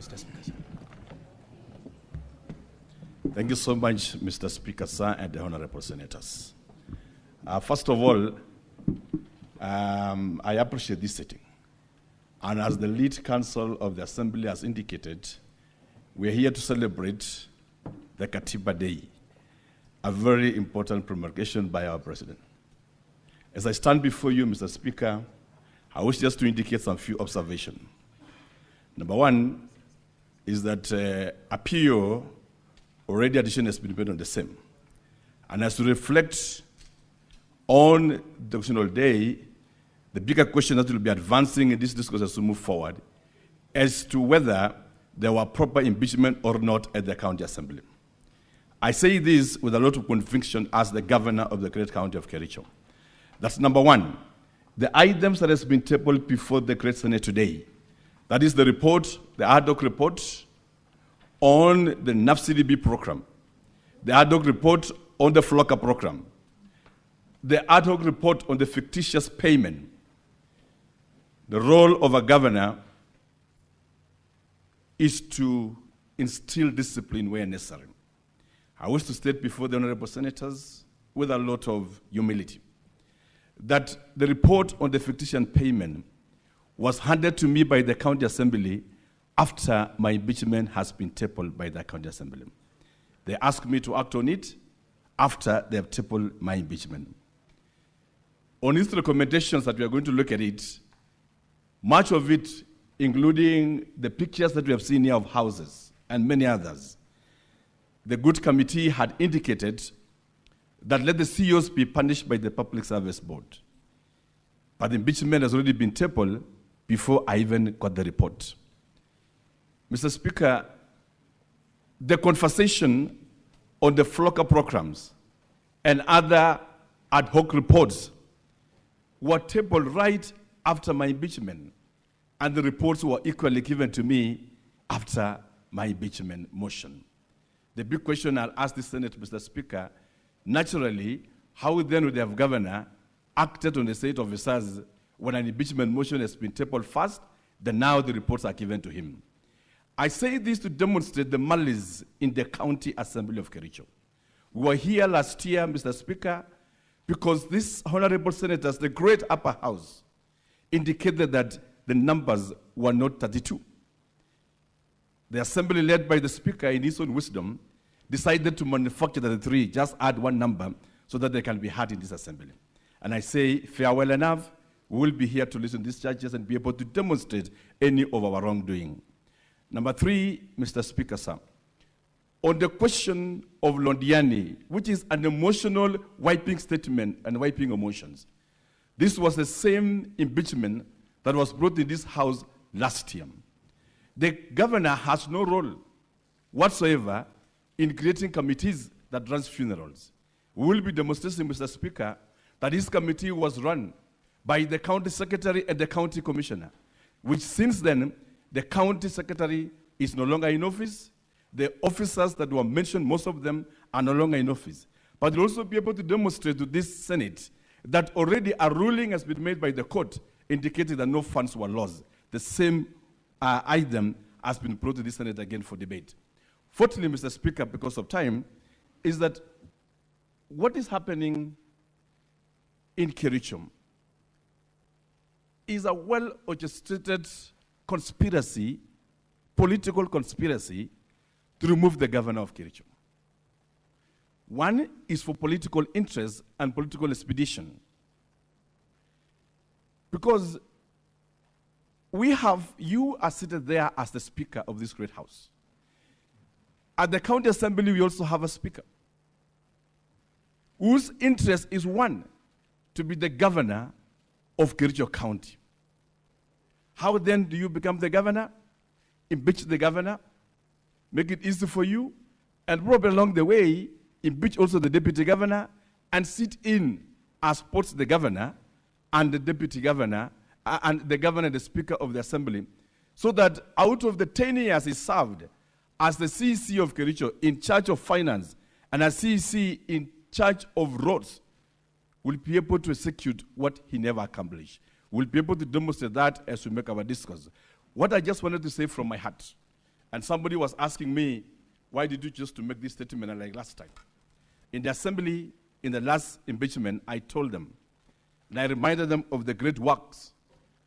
Mr. Speaker, sir. Thank you so much, Mr. Speaker, sir, and the honorable senators. First of all, I appreciate this setting. And as the lead counsel of the Assembly has indicated, we are here to celebrate the Katiba Day, a very important promulgation by our president. As I stand before you, Mr. Speaker, I wish just to indicate some few observations. Number one is that a PO already addition has been made on the same. And as to reflect on the National Day, the bigger question that will be advancing in this discourse as we move forward as to whether there were proper impeachment or not at the county assembly. I say this with a lot of conviction as the governor of the great county of Kericho. That's number one. The items that has been tabled before the Great Senate today, that is the report, the ad hoc report on the NAFCDB program, the ad hoc report on the FLOCA program, the ad hoc report on the fictitious payment. The role of a governor is to instill discipline where necessary. I wish to state before the honorable senators with a lot of humility that the report on the fictitious payment was handed to me by the county assembly after my impeachment has been tabled by the county assembly. They asked me to act on it after they have tabled my impeachment. On its recommendations that we are going to look at it, much of it, including the pictures that we have seen here of houses and many others, the good committee had indicated that let the CEOs be punished by the Public Service Board. But the impeachment has already been tabled before I even got the report. Mr. Speaker, the conversation on the FLOCA programs and other ad hoc reports were tabled right after my impeachment, and the reports were equally given to me after my impeachment motion. The big question I'll ask the Senate, Mr. Speaker, naturally, how then would the governor acted on the state officers when an impeachment motion has been tabled first, then now the reports are given to him? I say this to demonstrate the malice in the County Assembly of Kericho. We were here last year, Mr. Speaker, because these honorable senators, the great upper house, indicated that the numbers were not 32. The assembly led by the speaker in his own wisdom decided to manufacture the 3, just add one number so that they can be heard in this assembly. And I say, fair well enough, we will be here to listen to these charges and be able to demonstrate any of our wrongdoing. Number 3, Mr. Speaker, sir, on the question of Londiani, which is an emotional wiping statement and wiping emotions, this was the same impeachment that was brought in this house last year. The governor has no role whatsoever in creating committees that run funerals. We will be demonstrating, Mr. Speaker, that this committee was run by the county secretary and the county commissioner, which since then, the county secretary is no longer in office. The officers that were mentioned, most of them are no longer in office. But we'll also be able to demonstrate to this Senate that already a ruling has been made by the court indicating that no funds were lost. The same item has been brought to the Senate again for debate. Fortunately, Mr. Speaker, because of time, is that what is happening in Kericho is a well-orchestrated conspiracy, political conspiracy, to remove the governor of Kericho. One is for political interest and political expedition. Because you are seated there as the speaker of this great house. At the county assembly, we also have a speaker whose interest is one, to be the governor of Kericho County. How then do you become the governor? Impeach the governor, make it easy for you, and probably along the way, impeach also the deputy governor, and sit in as both the governor and the deputy governor, and the governor and the speaker of the assembly, so that out of the 10 years he served as the CEC of Kericho in charge of finance and as CEC in charge of roads, will be able to execute what he never accomplished. We'll be able to demonstrate that as we make our discourse. What I just wanted to say from my heart, And somebody was asking me, why did you choose to make this statement like last time? In the assembly, in the last impeachment, I told them, and I reminded them of the great works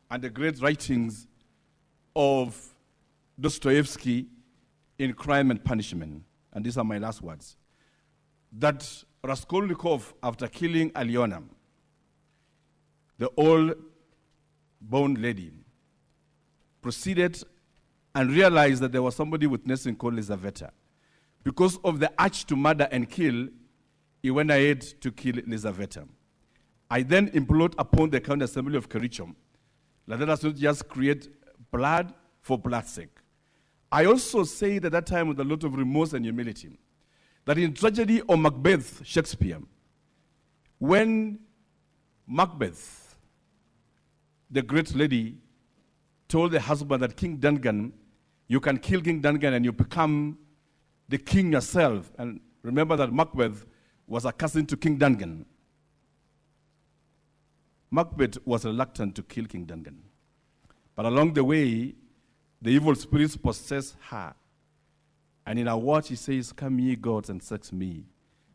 and the great writings of Dostoevsky in Crime and Punishment. And these are my last words. That Raskolnikov, after killing Alyona, the old-born lady, proceeded and realized that there was somebody witnessing called Lizaveta. Because of the urge to murder and kill, he went ahead to kill Lizaveta. I then implored upon the County Assembly of Kericho, let us not just create blood for blood's sake. I also said at that time with a lot of remorse and humility that in tragedy of Macbeth, Shakespeare, when Macbeth, the great lady, told the husband that King Duncan, you can kill King Duncan and you become the king yourself. And remember that Macbeth was a cousin to King Duncan. Macbeth was reluctant to kill King Duncan. But along the way, the evil spirits possessed her. And in her watch, he says, come ye gods and sex me,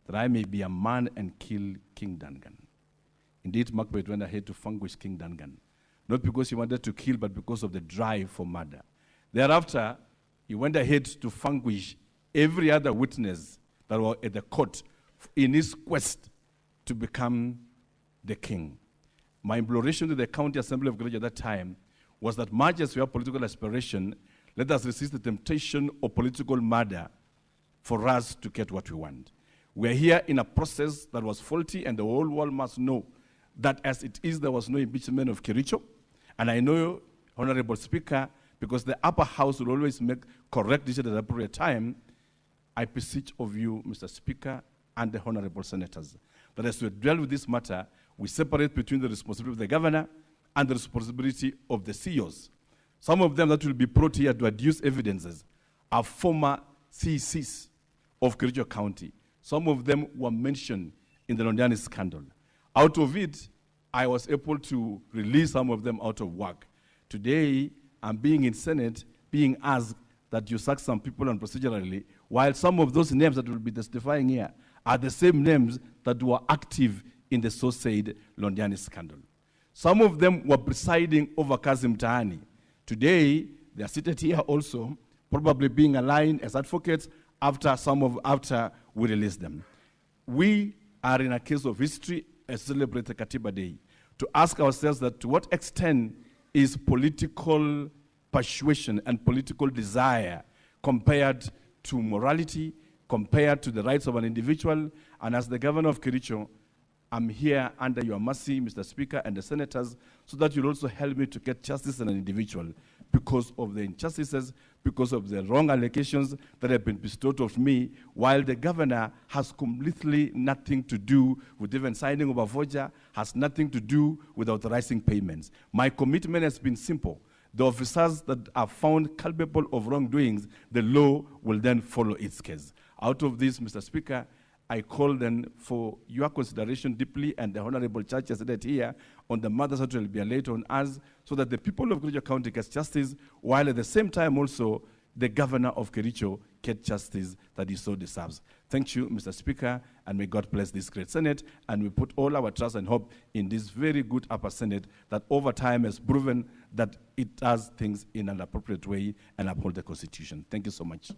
that I may be a man and kill King Duncan. Indeed, Macbeth went ahead to vanquish King Duncan. Not because he wanted to kill, but because of the drive for murder. Thereafter, he went ahead to vanquish every other witness that was at the court in his quest to become the king. My imploration to the County Assembly of Kericho at that time was that much as we have political aspiration, let us resist the temptation of political murder for us to get what we want. We're here in a process that was faulty, and the whole world must know that as it is, there was no impeachment of Kericho. And I know, Honorable Speaker, because the upper house will always make correct decisions at the appropriate time, I beseech of you, Mr. Speaker, and the honorable senators, that as we deal with this matter, we separate between the responsibility of the governor and the responsibility of the CEOs. Some of them that will be brought here to adduce evidences are former CECs of Kericho County. Some of them were mentioned in the Londiani scandal. Out of it, I was able to release some of them out of work. Today, I'm being in Senate, being asked that you sack some people procedurally, while some of those names that will be testifying here are the same names that were active in the so-said Londiani scandal. Some of them were presiding over Kazim Tahani. Today, they are seated here also, probably being aligned as advocates after we release them. We are in a case of history as celebrated Katiba Day, to ask ourselves that to what extent is political persuasion and political desire compared to morality, compared to the rights of an individual. And as the governor of Kericho, I'm here under your mercy, Mr. Speaker, and the senators, so that you'll also help me to get justice as an individual because of the injustices, because of the wrong allegations that have been bestowed of me, while the governor has completely nothing to do with even signing of a voucher, has nothing to do with authorizing payments. My commitment has been simple. The officers that are found culpable of wrongdoings, the law will then follow its case. Out of this, Mr. Speaker, I call then for your consideration deeply, and the Honorable Church has said here on the matters that will be laid on us, so that the people of Kericho County get justice, while at the same time also the governor of Kericho get justice that he so deserves. Thank you, Mr. Speaker, and may God bless this great Senate, and we put all our trust and hope in this very good upper Senate that over time has proven that it does things in an appropriate way and uphold the Constitution. Thank you so much.